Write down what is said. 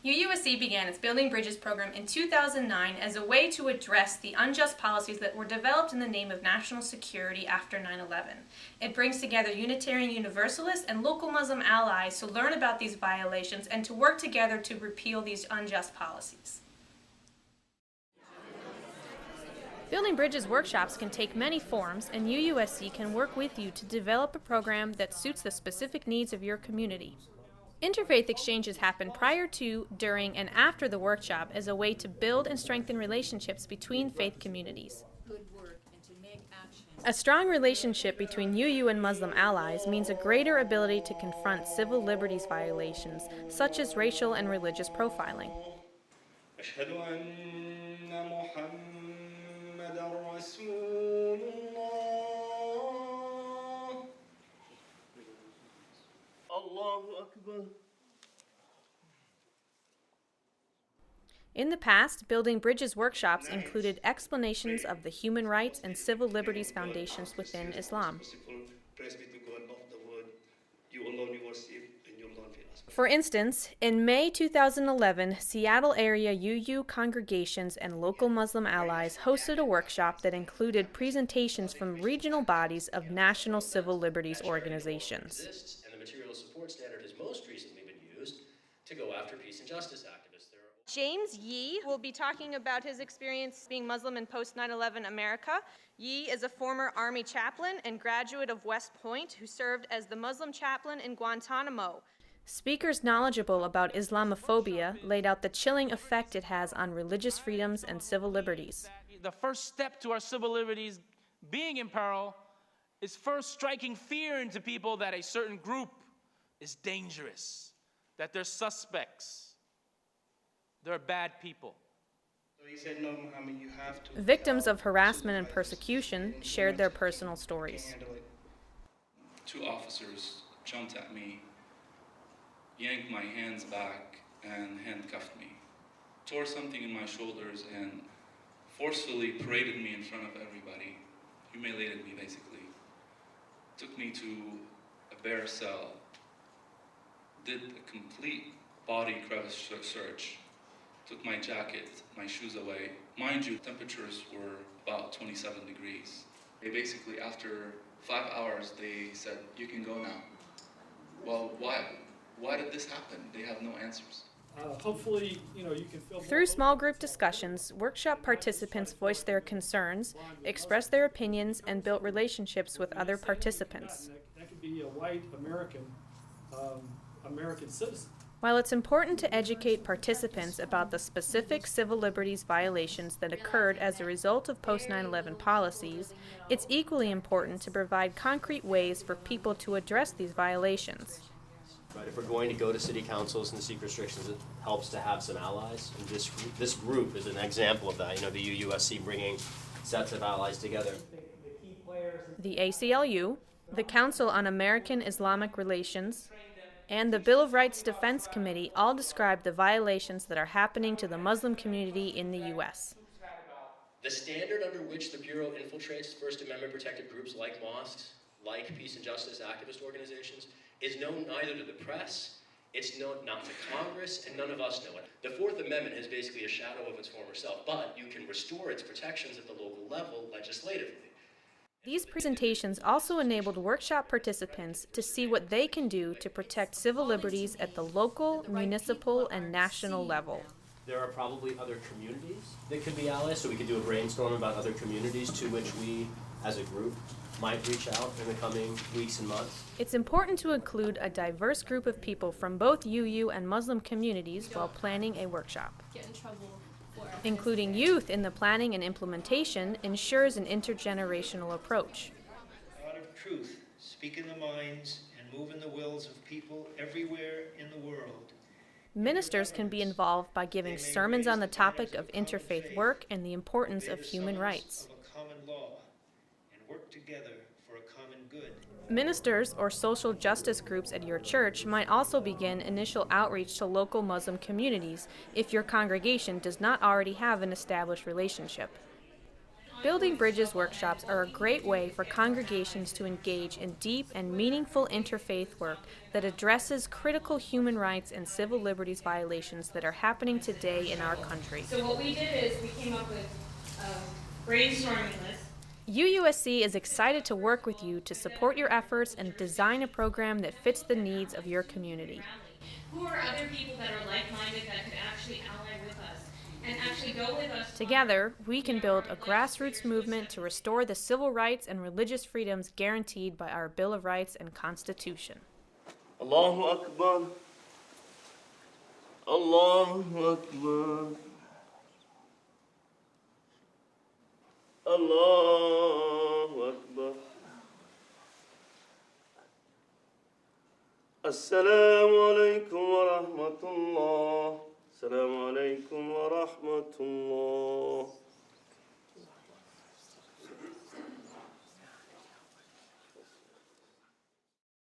UUSC began its Building Bridges program in 2009 as a way to address the unjust policies that were developed in the name of national security after 9/11. It brings together Unitarian Universalists and local Muslim allies to learn about these violations and to work together to repeal these unjust policies. Building Bridges workshops can take many forms, and UUSC can work with you to develop a program that suits the specific needs of your community. Interfaith exchanges happen prior to, during, and after the workshop as a way to build and strengthen relationships between faith communities. A strong relationship between UU and Muslim allies means a greater ability to confront civil liberties violations, such as racial and religious profiling. In the past, Building Bridges workshops included explanations of the human rights and civil liberties foundations within Islam. For instance, in May 2011, Seattle area UU congregations and local Muslim allies hosted a workshop that included presentations from regional bodies of national civil liberties organizations. And the material support standard has most recently been used to go after peace and justice activists. James Yee will be talking about his experience being Muslim in post-9/11 America. Yee is a former Army chaplain and graduate of West Point who served as the Muslim chaplain in Guantanamo. Speakers knowledgeable about Islamophobia laid out the chilling effect it has on religious freedoms and civil liberties. The first step to our civil liberties being in peril is first striking fear into people that a certain group is dangerous, that they're suspects. They're bad people. So he said, no, Muhammad, you have to. Victims of harassment and persecution shared their personal stories. 2 officers jumped at me, yanked my hands back, and handcuffed me, tore something in my shoulders, and forcefully paraded me in front of everybody, humiliated me basically, took me to a bare cell, did a complete body crevice search, took my jacket, my shoes away. Mind you, temperatures were about 27 degrees. They basically, after 5 hours, they said, you can go now. Well, why? Why did this happen? They have no answers. Hopefully, you can feel Through small group discussions, workshop participants voiced their concerns, expressed their opinions, and built relationships with other participants. That could be a white American citizen. While it's important to educate participants about the specific civil liberties violations that occurred as a result of post-9/11 policies, it's equally important to provide concrete ways for people to address these violations. Right, if we're going to go to city councils and seek restrictions, it helps to have some allies. And this group is an example of that. The UUSC bringing sets of allies together. The ACLU, the Council on American Islamic Relations, and the Bill of Rights Defense Committee all describe the violations that are happening to the Muslim community in the U.S. The standard under which the Bureau infiltrates First Amendment protected groups like mosques, like peace and justice activist organizations, is known neither to the press, it's known not to Congress, and none of us know it. The Fourth Amendment is basically a shadow of its former self, but you can restore its protections at the local level legislatively. These presentations also enabled workshop participants to see what they can do to protect civil liberties at the local, municipal, and national level. There are probably other communities that could be allies, so we could do a brainstorm about other communities to which we, as a group, might reach out in the coming weeks and months. It's important to include a diverse group of people from both UU and Muslim communities while planning a workshop. Including youth in the planning and implementation ensures an intergenerational approach. God of truth, speak in the minds and move in the wills of people everywhere in the world. Ministers can be involved by giving sermons on the topic of interfaith work and the importance of human rights. Of a common law and work together for a common good. Ministers or social justice groups at your church might also begin initial outreach to local Muslim communities if your congregation does not already have an established relationship. Building Bridges workshops are a great way for congregations to engage in deep and meaningful interfaith work that addresses critical human rights and civil liberties violations that are happening today in our country. So what we did is we came up with a brainstorming list. UUSC is excited to work with you to support your efforts and design a program that fits the needs of your community. Who are other people that are like-minded that could actually ally with us and actually go with us? Together, we can build a grassroots movement to restore the civil rights and religious freedoms guaranteed by our Bill of Rights and Constitution. Allahu Akbar. Allahu Akbar. Allahu Akbar. Assalamu alaikum wa rahmatullah. Assalamu alaikum wa rahmatullah.